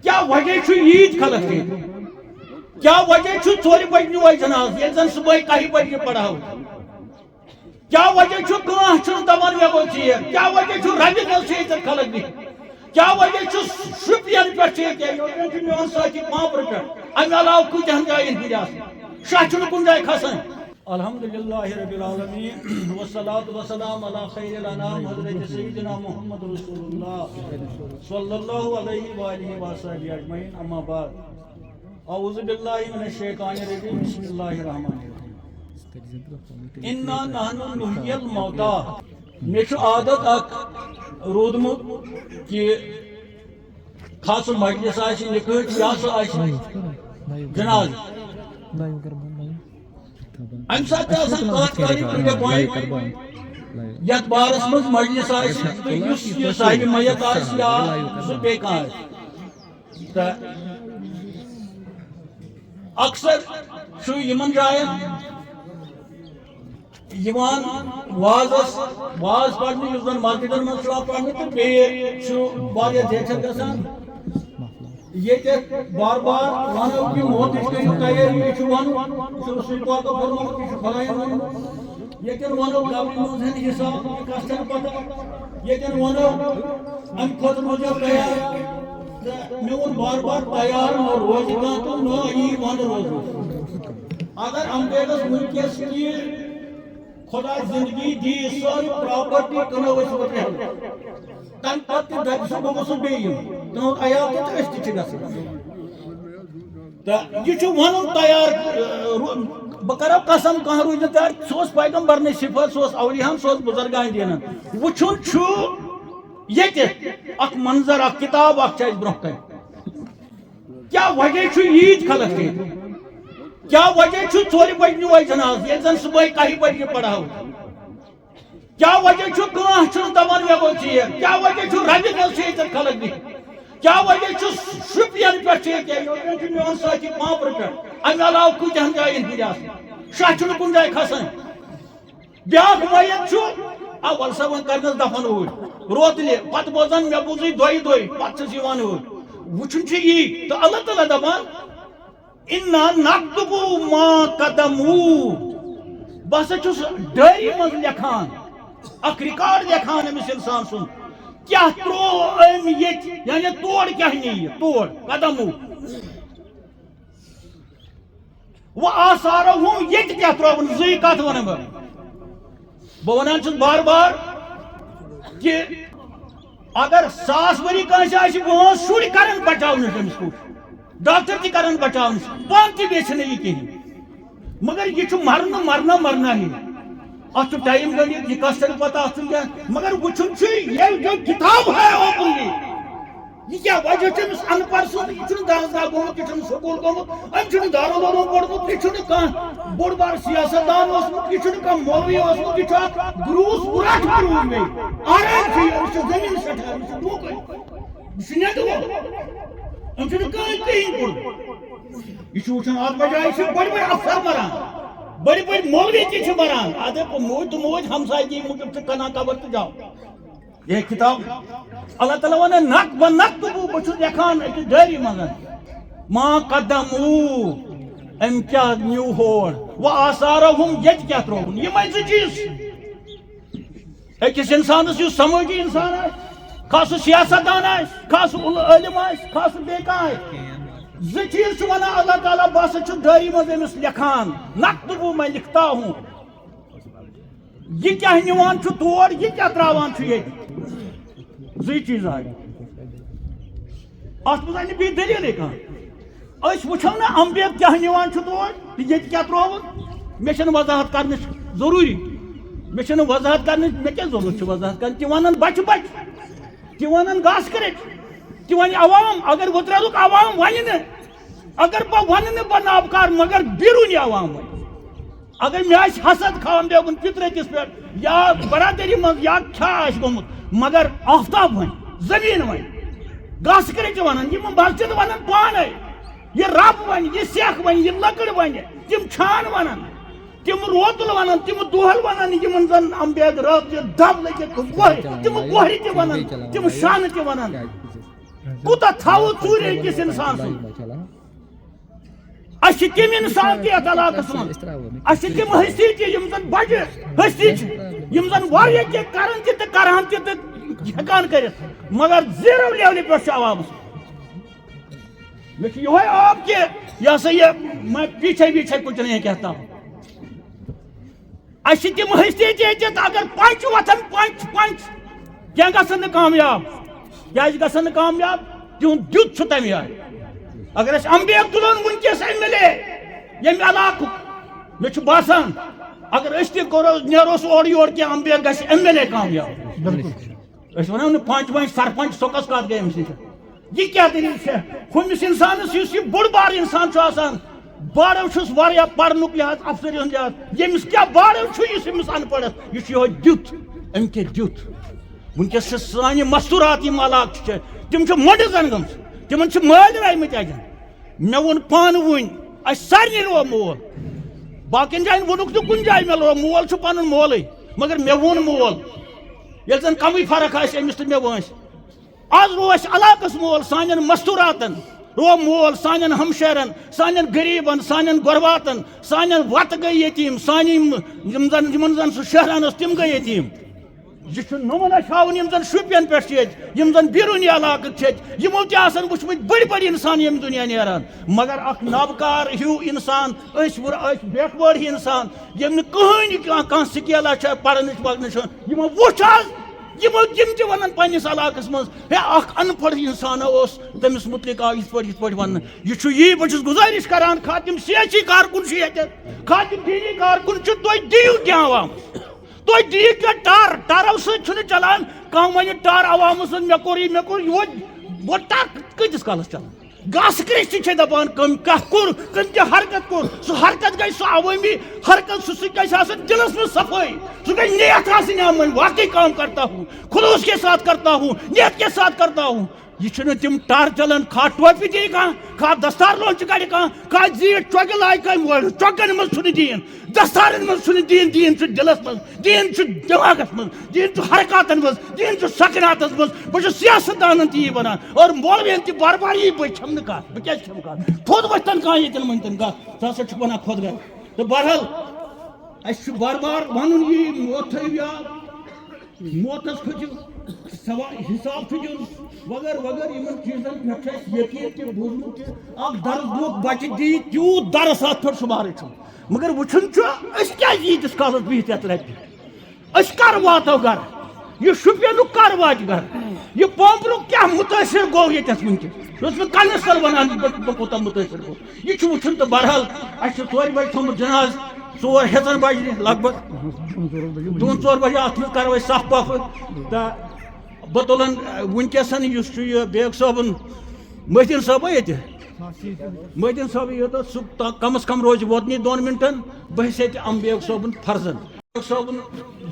کیا وجہ عید خلق کیا وجہ ژور بجے وے جناز یل زن صبح 1 بجے پڑھاو کیا وجہ دپان مے گو ٹھیک کیا وجہ ربہِ منٛز چھِ خلق بِہِتھ کیا وجہ شُپین پہ میون ساتھی پامپر پہ امہ علاوہ کتہن جائن ہند آسان شاہ چھُنہٕ کُنہِ جایہِ کھسان الحمدللہ رب العالمین والصلاة والسلام علی خیر الانام حضرت سیدنا محمد رسول اللہ صلی اللہ علیہ وآلہ وصحبہ اجمعین اما بعد اعوذ باللہ من الشیطان الرجیم بسم اللہ الرحمن الرحیم انا نحن نحیی الموتى مے چھُ عادت اکھ روٗدمُت کہ کھسُن مجلس آسہِ نِکہٕ یا سُہ آسہِ جناز امہ سات یتھ بارس مز مجلس آس صاحب میت آس یا سہ بی کھانا اکثر یمن جائن واز پڑھنے اس زن مسجدن من پڑھنے تو بیٚیہِ دیکھت گژھان یہ بار بار ونو کہ موت کریو تیاری یہ ون سُہ پاک فرموت یہ خدایَن ون یہ ونو قبر منٛز ہن حساب کس چھنہٕ پتہ یہ ونو امہ خٲطرٕ روزو تیار مے ووٚن بار بار تیار نہ روزِ کانٛہہ تہٕ نہ یی ون روزو اگر امبیدس ونکس کی خدا زندگی دی ساری پراپرٹی کنو اس وقت تم پتہ دب سہ بہ گوٚژھُس بیٚیہِ یُن تہنٛد عیال تہِ أسۍ تہِ چھِ گژھان تہٕ یہِ چھُ وَنُن تیار بہٕ کرو قسم کانٛہہ روٗزِ نہٕ تیار سُہ اوس پیغمبرنٕے صفت سُہ اوس اولیاہن سُہ اوس بُزرگانہِ دیٖنن وٕچھُن چھُ ییٚتہِ اکھ منظر اکھ کِتاب اکھ چھِ اَسہِ برونٛہہ کَنہِ کیٛاہ وجہ چھُ عید خلق کیا وجہ 4 بجے وے جناز یل زن صبح 1 بجے پڑھاو کیا وجہ دپان مے گو ٹھیک کیا وجہ ربہِ منٛز چھِ خلق بِہِتھ کیا وجہ شُپین پہ میون ساتھی پامپر پہ امہ علاوہ کتہن جائن ہند آسان شاہ چھُنہٕ کُنہِ جایہِ کھسان بیاکھ میت ول سا وۄنۍ کرنس دفن اوٗرۍ روتلہِ پتہٕ بوزان مے بوٗزٕے دۄیہِ پتہٕ چھُس یِوان اوٗرۍ وٕچھُن چھُ یی تہٕ اللہ تعالیٰ دپان انا نکتب ما قدموا بہٕ ہسا چھُس ڈائری منٛز لیکھان اکھ ریکارڈ لیکھان أمِس انسان سُنٛد کیٛاہ ترٛوو أمۍ ییٚتہِ یعنی تور کیٛاہ نِیہِ تور قدمو وۄنۍ آثارو ہُم ییٚتہِ کیٛاہ ترٛووُن زٕے کتھ ونہٕ بہٕ ونان چھُس بار بار کہ اگر 1000 ؤری کٲنٛسہِ آسہِ وٲنٛس شُرۍ کرن بچاونہٕ تٔمِس کوٗشِش ڈاکٹر تہِ کرن بچاونس پان تہِ بیٚچھِ نہٕ یہِ کِہیٖنۍ مگر یہِ چھُ مرنا ہی اتھ چھُ ٹایم گٔنڈِتھ یہِ کس چھنہٕ پتہ اتھ چھُنہٕ کیٛاہ مگر وٕچھُن چھُ ییٚلہِ جو کِتاب ہے اوپنلی یہ کیا وجہ چھُ أمِس ان پڑھ سُنٛد یہِ چھُنہٕ دانشگاہ گوٚمُت یہِ چھُنہٕ سکوٗل گوٚمُت أمۍ چھُنہٕ دارالعلوم پوٚرمُت یہِ چھُنہٕ کانٛہہ بوٚڑ بار سیاست دان اوسمُت یہِ چھُنہٕ کانٛہہ مولوی اوسمُت یہِ چھُ اکھ گروٗس وُراٹھ گروٗس بیٚیہِ آرام چھُ یہِ أمِس چھِ زٔمیٖن سٮ۪ٹھاہ أمِس چھُ موقعے یہِ چھُ نیٚٹ وول أمۍ چھُنہٕ کٕہٕنۍ پوٚرمُت یہ وچان ات بجائے بڑی بڑی افسر مران بڑی بڑی مولوی تہ مران ادے موج تو موج ہمسائے کی موجب کنا قبر تو جاؤ یہ کتاب اللہ تعالیٰ ون نکتبو بچ لیکھان أکِس ڈائری منٛز ما قدمو ام کیا نیو ہور و آثارہم ییٚتہِ کیا ترووُن یِمے زٕ چیٖز أکِس انسانس یُس سمٲجی انسان آسہِ خاص سُہ سیاست دان آسہِ خاص سُہ عٲلِم آسہِ خاص سُہ بیٚیہِ کانٛہہ آسہِ زٕ چیٖز چھُ ونان اللہ تعالیٰ بہٕ ہسا چھُس ڈائری منٛز أمِس لیکھان نکتبو میں لکھتا ہوں یہ کیا نِوان چھُ تور یہ کیا تراوان چھُ ییٚتہِ زٕے چیٖز آیہِ اتھ منٛز آیہِ نہٕ بیٚیہِ دٔلیٖلٕے کانٛہہ أسۍ وٕچھو نا امبید کیا نِوان چھُ تور تہٕ ییٚتہِ کیا ترووُن مےٚ چھنہٕ وضاحت کرنٕچ ضروٗری مےٚ چھنہٕ وضاحت کرنٕچ مےٚ کیٛاہ ضروٗرت چھِ وضاحت کرٕنۍ تہِ ونن بچہِ بچہِ تہِ ونن گاسہٕ کٔرِتھ تہِ ونہِ عوام اگر وٕترٲوُکھ عوام ونہِ نہٕ اگر بہٕ ونہٕ نہٕ بہٕ نابکار مگر بیروٗنی عوام ونہِ اگر مےٚ آسہِ حسد کھاوان بیوٚگُن فطرتس پٮ۪ٹھ یا برادری منٛز یا کھیٛاہ آسہِ گوٚمُت مگر آفتاب ونہِ زٔمیٖن ونہِ گاسہٕ کٔرِتھ چھِ ونان یِم مسجد ونان پانے یہ رب ونہِ یہ سیٚکھ ونہِ یہ لٔکٕر ونہِ تِم چھان ونان تِم روتل ونان تِم دۄہل ونان یِمن زن امبید رٲژ دب لٔگِتھ تِم گوہرِ تہِ ونان تِم شانہٕ تہِ ونان کوتا تھاو ژوٗرِ أکِس اِنسان سُنٛد اَسہِ چھِ تِم اِنسان تہِ یَتھ علاقَس منٛز اَسہِ چھِ تِم ہستی تہِ یِم زَن بَجہِ ہستی چھِ یِم زَن واریاہ کینٛہہ کَران تہِ تہٕ کَرہَن تہِ تہٕ ہٮ۪کان کٔرِتھ مگر زیٖرو لیولہِ پٮ۪ٹھ چھُ عوامَس مےٚ چھُ یِہوے آب کہِ یہِ ہسا یہِ میں پیچھے پیچھے کچھ نہیں کہتا ہوں اَسہِ چھِ تِم ہستی تہِ ییٚتہِ اگر پنٛچ وۄتھان پنٛچ کینٛہہ گژھن نہٕ کامیاب کیٛازِ گژھن نہٕ کامیاب تِہُنٛد دیُت چھُ تَمہِ آیہِ اگر أسۍ امبیگ تُلون وٕنکیٚس ایم ایل اے ییٚمہِ علاقُک مےٚ چھُ باسان اگر أسۍ تہِ کرو نیروس اورٕ یورٕ کینٛہہ امبیگ گژھِ ایم ایل اے کامیاب أسۍ وَنو نہٕ پنٛچ ونٛچ سرپنچ سۄ کۄس کتھ گٔے أمِس نِش یہِ کیٛاہ دٔلیٖل چھےٚ ہُمِس اِنسانس یُس یہِ بوٚڑ بار اِنسان چھُ آسان باڑو چھُس واریاہ پرنُک لحاظ افسری ہُنٛد لحاظ ییٚمِس کیٛاہ باڑو چھُ یُس أمِس ان پڑھس یہِ چھُ یِہوے دیُت أمۍ کیٛاہ دیُت وٕنکیٚس چھِ سانہِ مستوٗرات یِم علاقہٕ چھِ تِم چھِ مۄنڈٕ زن گٔمژٕ تِمن چھِ مٲلۍ رٲیمٕتۍ اَتٮ۪ن مےٚ ووٚن پانہٕ وٕنۍ اَسہِ سارنٕے رو مول باقین جاین ووٚنُکھ نہٕ کُنہِ جایہِ مےٚ رو مول چھُ پنُن مولٕے مگر مےٚ ووٚن مول ییٚلہِ زن کمٕے فرق آسہِ أمِس تہٕ مےٚ وٲنٛسہِ آز رو اَسہِ علاقس مول سانٮ۪ن مستوٗراتن رو مول سانٮ۪ن ہمشیرن سانٮ۪ن غریٖبن سانٮ۪ن غرباتن سانٮ۪ن وتہٕ گٔے یتیٖم سانہِ یِمن زن سُہ شہران اوس تِم گٔے یتیٖم یہِ چھُ نموٗنہ ہاوُن یِم زن شُپین پٮ۪ٹھ چھِ ییٚتہِ یِم زن بیروٗنی علاقٕکۍ چھِ ییٚتہِ یِمو تہِ آسن وٕچھمٕتۍ بٔڑۍ بٔڑۍ اِنسان ییٚمہِ دُنیا نیران مگر اکھ نابکار ہیوٗ اِنسان أسۍ بیک وٲڈ ہی اِنسان ییٚمۍ نہٕ کٕہٕنۍ کانٛہہ سِکیلا چھےٚ پرنٕچ وگنٕچ یِمو وٕچھ آز یِمو یِم تہِ وَنان پنٛنِس علاقس منٛز ہے اکھ ان پڑھ اِنسانا اوس تٔمِس مُتعلق آو یِتھ پٲٹھۍ وَننہٕ یہِ چھُ یی بہٕ چھُس گُزٲرِش کران خاتِم سیٲسی کارکُن چھُ ییٚتہِ خاتِم دیٖنی کارکُن چھُ تُہۍ دِیِو کینٛہہ عوامس تُہۍ دِیِو کینٛہہ ٹار ٹارو سۭتۍ چھُنہٕ چلان کانٛہہ وَنہِ ٹار عوامس سۭتۍ مےٚ کوٚر یہِ ٹار کۭتِس کالس چلان گاسہٕ کریٚش تہِ چھِ دپان کٔمۍ کیٛاہ کوٚر کٔمۍ کیٛاہ حرکت کوٚر سُہ حرکت گژھِ سُہ عوٲمی حرکت سُہ گژھِ آسان دِلس منٛز صفٲیی سُہ گژھِ نیت آسٕنۍ آمٕنۍ واقعی کام کرتا ہوں خلوص کے ساتھ کرتا ہوں نیت کے ساتھ کرتا ہوں یہ چھُنہٕ تِم ٹار چلان کھا ٹوپہِ دِیہِ کانٛہہ کھا دستار لونچہِ کڑِ کانٛہہ زیٖٹھ چۄکہِ لاگہِ کانٛہہ چۄکن منٛز چھُنہٕ دیٖن دستارن منٛز چھُنہٕ دیٖن دیٖن چھُ دِلس منٛز دیٖن چھُ دٮ۪ماغس منٛز دیٖن چھُ حرکاتن منٛز دیٖن چھُ سکناتس منٛز بہٕ چھُس سیاست دانن تہِ یی وَنان اور مولوین تہِ بار بار یی بہٕ چھَم نہٕ کتھ بہٕ کیٛازِ چھَم کتھ تھوٚد ؤتھتن کانٛہہ ییٚتٮ۪ن ؤنۍتن کتھ سُہ ہسا چھُ وَنان خۄد گر تہٕ بہرحال اَسہِ چھُ بار بار وَنُن یی موت تھٲیِو یاد موتس کھٔژِو حساب چھُ دیُن وغٲر وغٲر یِمن چیٖزن پٮ۪ٹھ چھُ اَسہِ یقیٖن تہِ بوٗزمُت تہِ اکھ درس دۄہ بچہِ دِیہِ تیوٗت درس اتھ پٮ۪ٹھ شُمارٕے چھُنہٕ مگر وٕچھُن چھُ أسۍ کیٛازِ ییٖتِس کالس بِہِتھ یتھ رَبہِ أسۍ کر واتو گرٕ یہِ شُپینُک کر واتہِ گرٕ یہِ پومبرُک کیٛاہ مُتٲثر گوٚو ییٚتٮ۪تھ وٕنکیٚس یہِ اوس مےٚ کَنس تل ونان بہٕ کوٗتاہ مُتٲثر گوٚو یہِ چھُ وٕچھُن تہٕ بہرحال اَسہِ چھُ 4 بجہِ تھوٚمُت جناز 4 ہیٚژن بجہِ لگ بگ 2-4 بجے اتھ منٛز کرو أسۍ صف پفہٕ تہٕ بہٕ تُلن وٕنکیٚسن یُس چھُ یہِ بیگ صٲبُن محدیٖن صٲبا ییٚتہِ محدیٖن صٲبٕے یوت سُہ کم از کم روزِ ووتنٕے 2 مِنٹن بہٕ چھُس ییٚتہِ امبیگ صٲبُن فرزن بیگ صٲبُن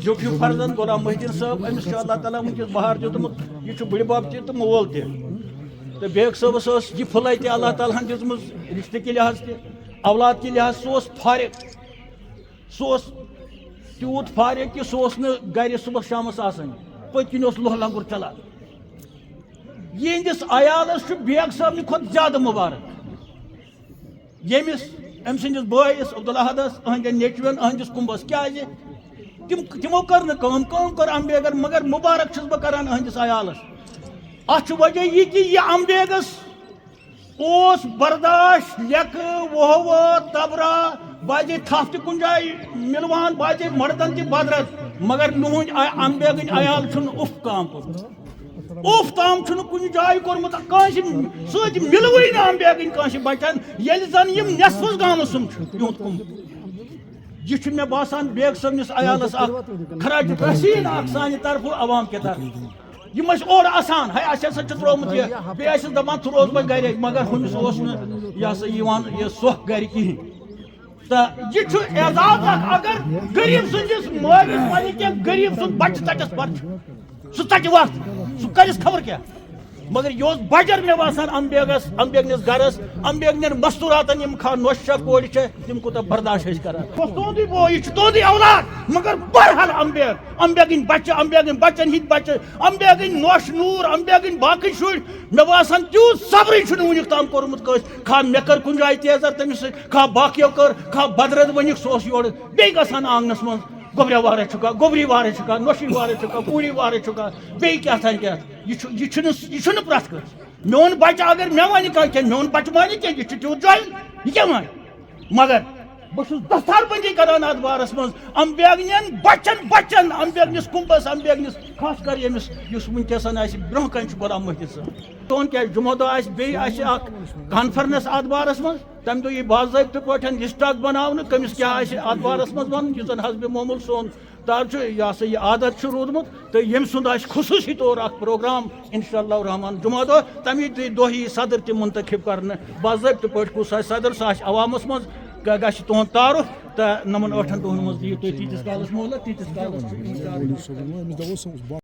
زیُٹھ ہیوٗ فرزن غلام محدیٖن صٲب أمِس چھُ اللہ تعالیٰ وٕنکیٚس بہار دیُتمُت یہِ چھُ بٕڈِبب تہِ تہٕ مول تہِ تہٕ بیگ صٲبس ٲس یہِ پھٕلے تہِ اللہ تعالیٰ ہن دِژمٕژ رِشتہٕ کہِ لحاظ تہِ اولاد کہِ لحاظ سُہ اوس فارغ سُہ اوس تیوٗت فارغ کہِ سُہ اوس نہٕ گرِ صبحس شامس آسان پٔتۍ کِنۍ اوس لوہ لنگُر چلان یِہنٛدِس عیالس چھُ بیگ صٲبنہِ کھۄتہٕ زیادٕ مُبارک ییٚمِس أمۍ سٕنٛدِس بٲیِس عبدالاحدس أہنٛدٮ۪ن نیچوٮ۪ن أہنٛدِس کُمبس کیٛازِ تِمو کٔر نہٕ کٲم کٔر امبیگن مگر مُبارک چھُس بہٕ کران أہنٛدِس عیالس اتھ چھُ وجہ یہِ کہِ یہِ امبیگس اوس برداشت لیکھٕ ووہ تبرا باجے تھپھ تہِ کُنہِ جایہِ مِلوان باجے مردن تہِ بدرس مگر میون امبیگٕنۍ عیال چھُنہٕ اُف کام کوٚرمُت اُف تام چھُنہٕ کُنہِ جایہِ کوٚرمُت کٲنٛسہِ سۭتۍ مِلوٕے نہٕ امبیگٕنۍ کٲنٛسہِ بچن ییٚلہِ زن یِم نٮ۪صفس گامس سُم چھُ تِہُنٛد کُمب یہ چھُ مےٚ باسان بیگ صٲبنِس عیالس اکھ خراج تحسین اکھ سانہِ طرفہٕ عوام کہِ طرفہٕ یِم ٲسۍ اورٕ اسان ہے اَسہِ ہسا چھُ ترٛوومُت یہِ بیٚیہِ ٲسِس دپان ژٕ روز وۄنۍ گرے مگر ہُمِس اوس نہٕ یہِ ہسا یِوان یہِ سۄکھ گرِ کِہینۍ تہٕ یہِ چھُ اعزاز اکھ اگر غریٖب سٕنٛدِس مٲلِس وَنہِ کینٛہہ غریٖب سُنٛد بچہِ ژَٹٮ۪س پرچہِ سُہ ژَٹہِ وَتھ سُہ کَرٮ۪س خبر کیٛاہ مگر یہ بجر مے باسان امبیگنس گرس امبیگن مستوراتن یم کھا نوشا کور تم کوتا برداشت کران تہندی بو یہ تہندی اولاد مگر بہرحال امبیگن بچن ہند بچہ امبیگن نوش نور امبیگن باقی شر مے باسان تیوت صبر ونیک تام کورمت کھا مے کر کن جائے تیزر تمس کھا باقیو کر کھا بدرد ونیک سوس یور بی گژھان آنگنس من گوبریا وارے چکا گوبری وارے چکا نوشی وارے چکا پوری وارے چکا بی کیا تھا کیا یہ پرت کر میون بچہ اگر مے ون کہ میون بچہ مانے کہ یہ تیوت جائل یہ کیا مان مگر بہت دستار بندی کران ات بارس من امبیگن بچن امبیگنس کمبس امبیگنس خاص کر یمس اس ونکسن برہ کن غلام محدود صاحب تون کیا جمعہ دہ بیٚیہِ آسہِ اکھ کانفرنس ات بارس من تمہ دہ یہ باضابطہ پٲٹھۍ لسٹ اکھ بناونہٕ کٔمِس کیٛاہ آسہِ ات بارس منٛز ونُن یُس زن حسبِ معموٗل سون تار یہ ہسا یہ عادت روٗدمُت تہٕ ییٚمہِ سُنٛد آسہِ خصوٗصی طور اکھ پروگرام انشاء اللہ الرحمان جمعہ دہ تمی دہ یی صدر تہِ منتخب کرنہٕ باضابطہ پٲٹھۍ کُس آسہِ صدر سُہ آسہِ عوامس منٛز گژھِ تُہُنٛد تعارُف تہٕ 9 8 دۄہن منٛز دِیِو تُہۍ تیٖتِس کالس مہلت تیٖتِس کالس